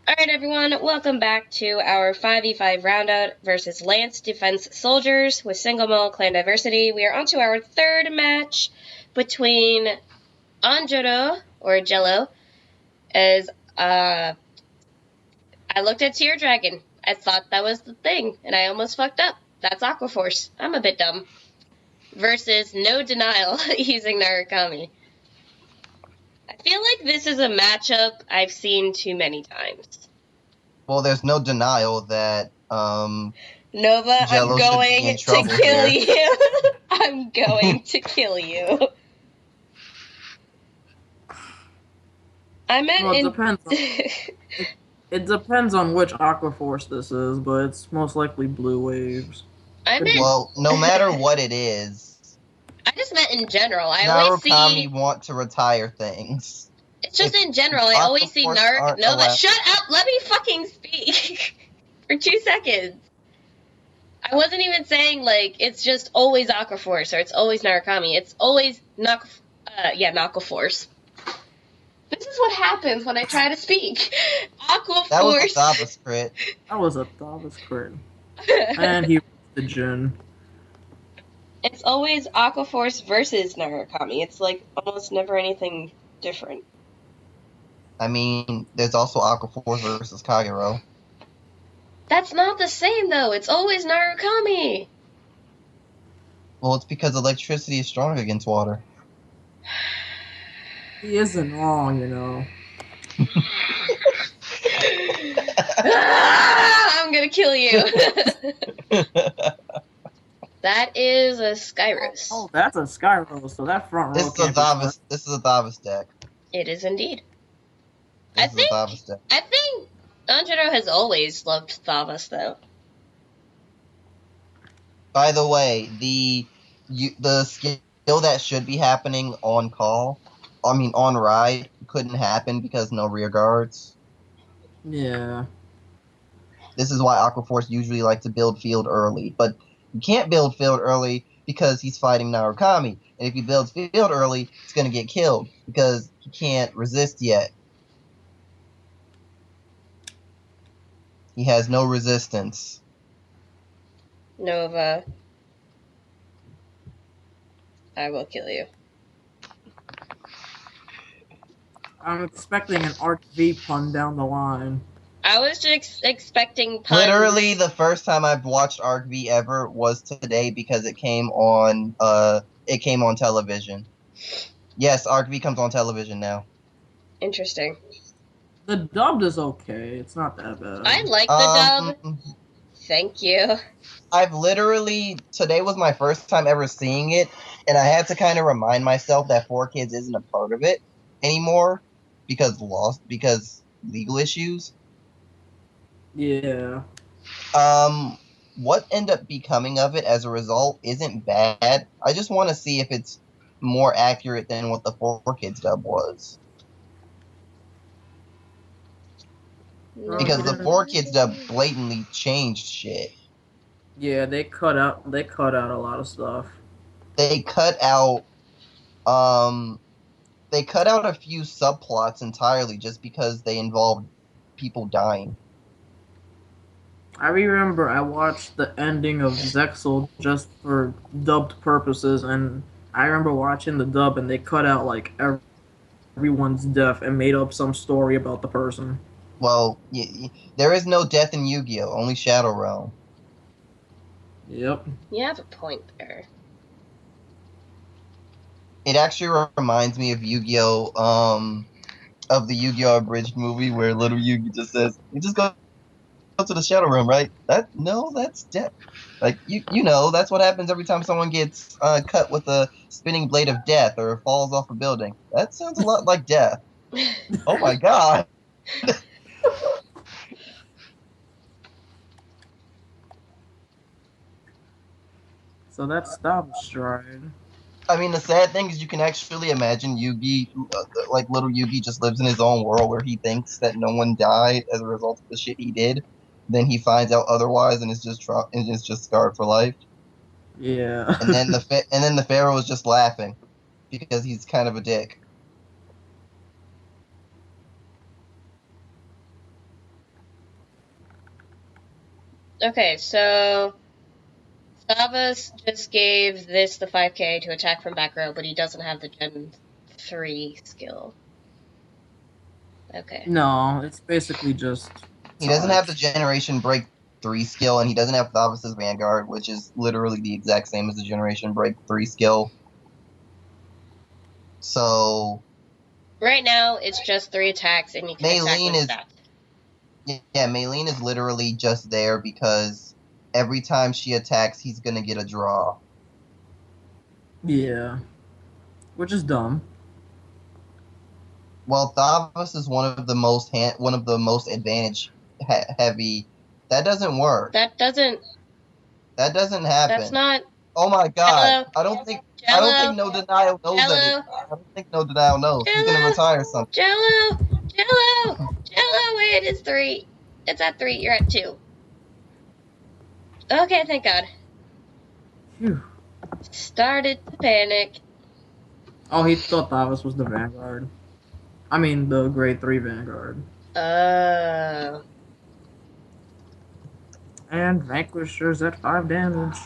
Alright everyone, welcome back to our 5v5 roundout versus Lance Defense Soldiers with Single Mole Clan Diversity. We are on to our third match between Anjaro, or Jello, as, I looked at Tear Dragon. I thought that was the thing, and I almost fucked up. That's Aqua Force. I'm a bit dumb. Versus NoDenial using Narukami. I feel like this is a matchup I've seen too many times. Well, there's no denial that Nova, Jello I'm going to kill you. I'm going to kill you. I meant it depends on which Aqua Force this is, but it's most likely Blue Waves. Well, no matter what it is. I just meant in general. I always see Narukami want to retire things. It's just in general. I always see Nova. Shut up! Let me fucking speak for 2 seconds. I wasn't even saying like it's just always Aqua Force or it's always Narukami. It's always Aqua Force. This is what happens when I try to speak. Aqua Force. That was a Thavas crit. That was a Thavas crit. And he was the Jin. It's always Aqua Force versus Narukami. It's like almost never anything different. I mean, there's also Aqua Force versus Kagero. That's not the same, though. It's always Narukami. Well, it's because electricity is strong against water. He isn't wrong, you know. I'm gonna kill you. That is a Skyros. Oh, that's a Skyros, so that front row. This is a Thavas deck. It is indeed. I think Anjaro has always loved Thavas, though. By the way, the skill that should be happening on ride, couldn't happen because no rear guards. Yeah. This is why Aqua Force usually like to build field early, but you can't build field early because he's fighting Narukami, and if he builds field early, he's gonna get killed because he can't resist yet. He has no resistance. Nova, I will kill you. I'm expecting an Arc V pun down the line. I was just expecting puns. Literally, the first time I've watched Arc V ever was today because it came on television. Yes, Arc V comes on television now. Interesting. The dubbed is okay. It's not that bad. I like the dub. Thank you. Today was my first time ever seeing it, and I had to kind of remind myself that 4Kids isn't a part of it anymore because legal issues. Yeah. What ended up becoming of it as a result isn't bad. I just want to see if it's more accurate than what the 4Kids dub was. Because the 4Kids dub blatantly changed shit. Yeah, they cut out a lot of stuff. They cut out a few subplots entirely just because they involved people dying. I remember I watched the ending of Zexal just for dubbed purposes, and I remember watching the dub and they cut out like everyone's death and made up some story about the person. Well, there is no death in Yu-Gi-Oh! Only Shadow Realm. Yep. You have a point there. It actually reminds me of Yu-Gi-Oh! Of the Yu-Gi-Oh! Abridged movie where little Yugi just says, "You just go to the Shadow Realm, right?" That's death. Like, you know, that's what happens every time someone gets cut with a spinning blade of death or falls off a building. That sounds a lot like death. Oh my god. So that's Stop Stride. I mean, the sad thing is you can actually imagine Yugi, like little Yugi just lives in his own world where he thinks that no one died as a result of the shit he did. Then he finds out otherwise and is just scarred for life. Yeah. And then the Pharaoh is just laughing because he's kind of a dick. Okay, so Savas just gave this the 5k to attack from back row, but he doesn't have the Gen 3 skill. Okay. No, it's basically just. He doesn't have the Generation Break 3 skill, and he doesn't have Thavas' Vanguard, which is literally the exact same as the Generation Break 3 skill. So... Right now, it's just 3 attacks, and you can attack with that. Yeah, Maylene is literally just there because every time she attacks, he's gonna get a draw. Yeah. Which is dumb. Well, Thavas is one of the most advantage heavy. That doesn't work. That doesn't happen. That's not. Oh my god! Jello. I don't think Jello. NoDenial knows Jello. that. I don't think NoDenial knows. Jello. He's gonna retire something. Jello, wait, it's 3. It's at 3. You're at 2. Okay, thank God. Phew. Started to panic. Oh, he thought Thavas was the Vanguard. I mean, the grade 3 Vanguard. Oh. And Vanquisher's at 5 damage.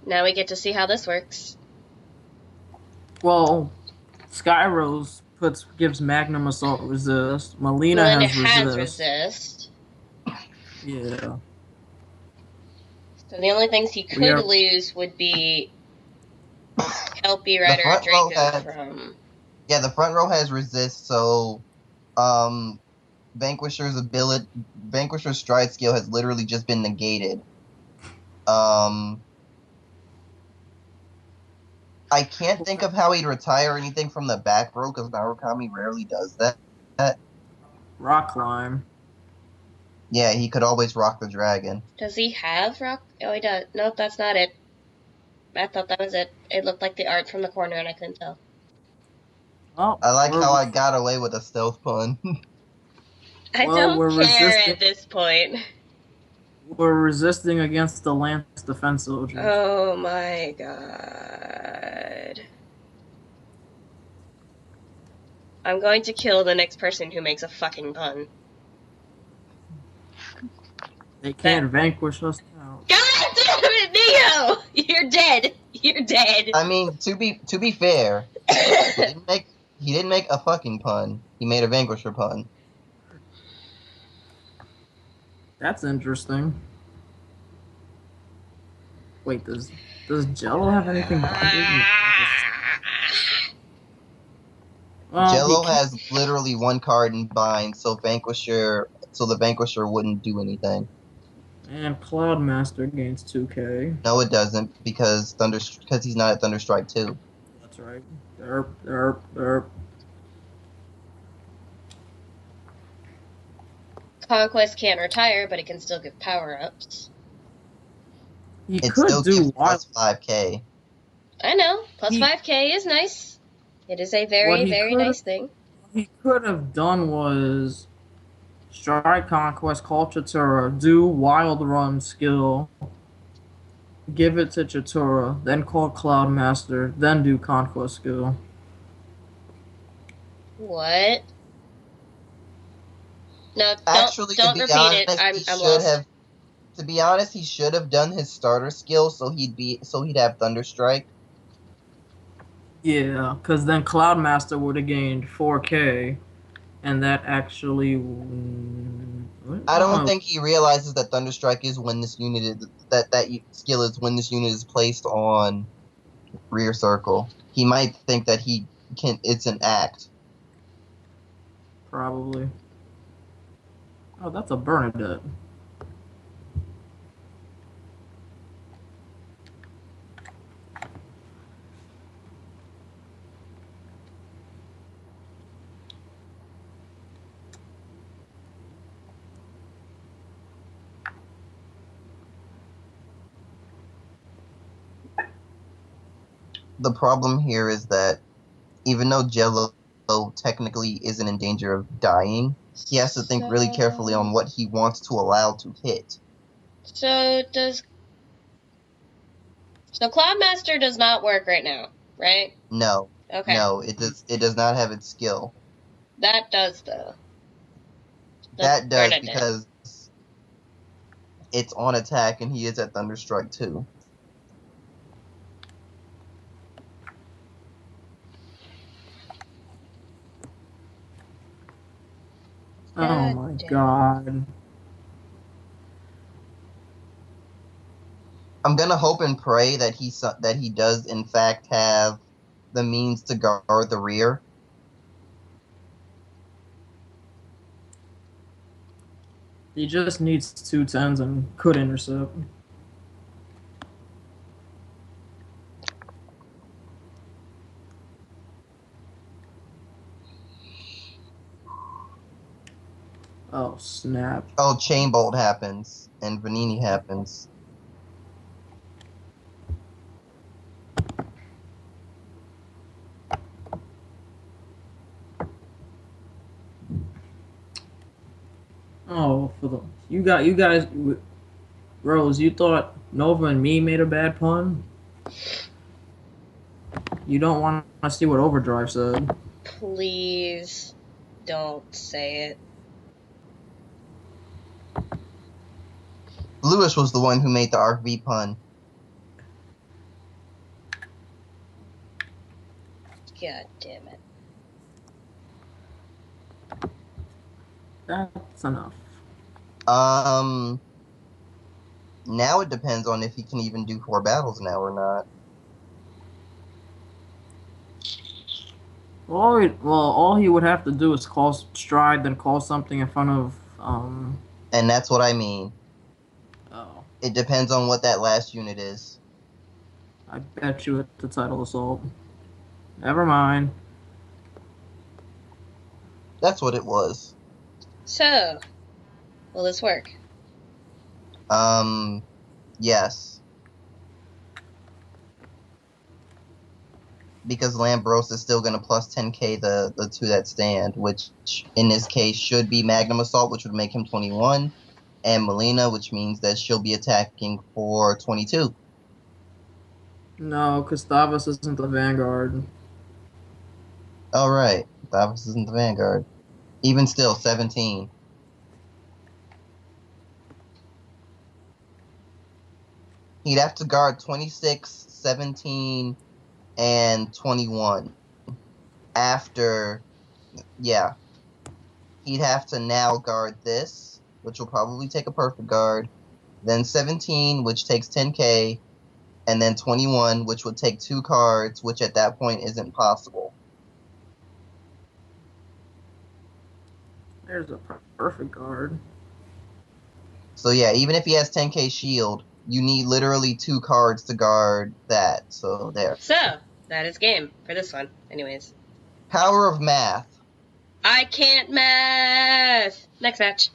Now we get to see how this works. Well, Skyrose gives Magnum Assault resist. Melina has resist. Yeah. So the only things he could lose would be Kelpie Rider or Draco from... Yeah, the front row has resist, so Vanquisher's stride skill has literally just been negated. I can't think of how he'd retire anything from the back row because Narukami rarely does that. Rock climb. Yeah, he could always rock the dragon. Does he have rock? Oh, he does. Nope, that's not it. I thought that was it. It looked like the art from the corner and I couldn't tell. Oh, I like how I got away with a stealth pun. I don't care at this point. We're resisting against the Lance Defense Soldiers. Oh my god. I'm going to kill the next person who makes a fucking pun. They can't vanquish us now. God damn it, Neo! You're dead. You're dead. I mean, to be fair, he didn't make a fucking pun. He made a Vanquisher pun. That's interesting. Wait, does Jello have anything behind Jello has literally one card in bind, so the Vanquisher wouldn't do anything. And Cloudmaster gains 2k. No, it doesn't, because he's not at Thunderstrike 2. That's right. Derp. Conquest can't retire, but it can still give power-ups. It still gives plus 5k. I know. Plus 5k is nice. It is a very, very nice thing. What he could have done was strike Conquest, call Chatura, do Wild Run skill, give it to Chatura, then call Cloudmaster, then do Conquest skill. What? No, Actually, don't repeat it. I'm lost. To be honest, he should have done his starter skill so he'd have Thunderstrike. Yeah, because then Cloudmaster would have gained 4k, and that actually... I don't think he realizes that Thunderstrike is when this unit is... That skill is when this unit is placed on rear circle. He might think that it's an act. Probably. Oh, that's a Bernadette. The problem here is that even though Jello technically isn't in danger of dying, he has to think really carefully on what he wants to allow to hit. So Cloudmaster does not work right now, right? No. Okay. No, it does not have its skill. That does though. That does because it's on attack and he is at Thunderstrike too. Oh my god. I'm gonna hope and pray that he does in fact have the means to guard the rear. He just needs 2 10s and could intercept. Oh, snap. Oh, Chain Bolt happens, and Vanini happens. Oh, you guys, Rose, you thought Nova and me made a bad pun? You don't want to see what Overdrive said. Please don't say it. Lewis was the one who made the RV pun. God damn it. That's enough. Now it depends on if he can even do 4 battles now or not. All he would have to do is call stride, then call something in front of, And that's what I mean. Oh. It depends on what that last unit is. I bet you it's the Tidal Assault. Never mind. That's what it was. So, will this work? Yes. Because Lambros is still going to plus 10k the 2 that stand, which in this case should be Magnum Assault, which would make him 21, and Melina, which means that she'll be attacking for 22. No, Gustavus isn't the Vanguard. Alright, Gustavus isn't the Vanguard. Even still, 17. He'd have to guard 26, 17, and 21. After, yeah. He'd have to now guard this, which will probably take a perfect guard. Then 17, which takes 10k. And then 21, which would take 2 cards, which at that point isn't possible. There's a perfect guard. So yeah, even if he has 10k shield, you need literally 2 cards to guard that. So there. So, that is game for this one. Anyways. Power of math. I can't math! Next match.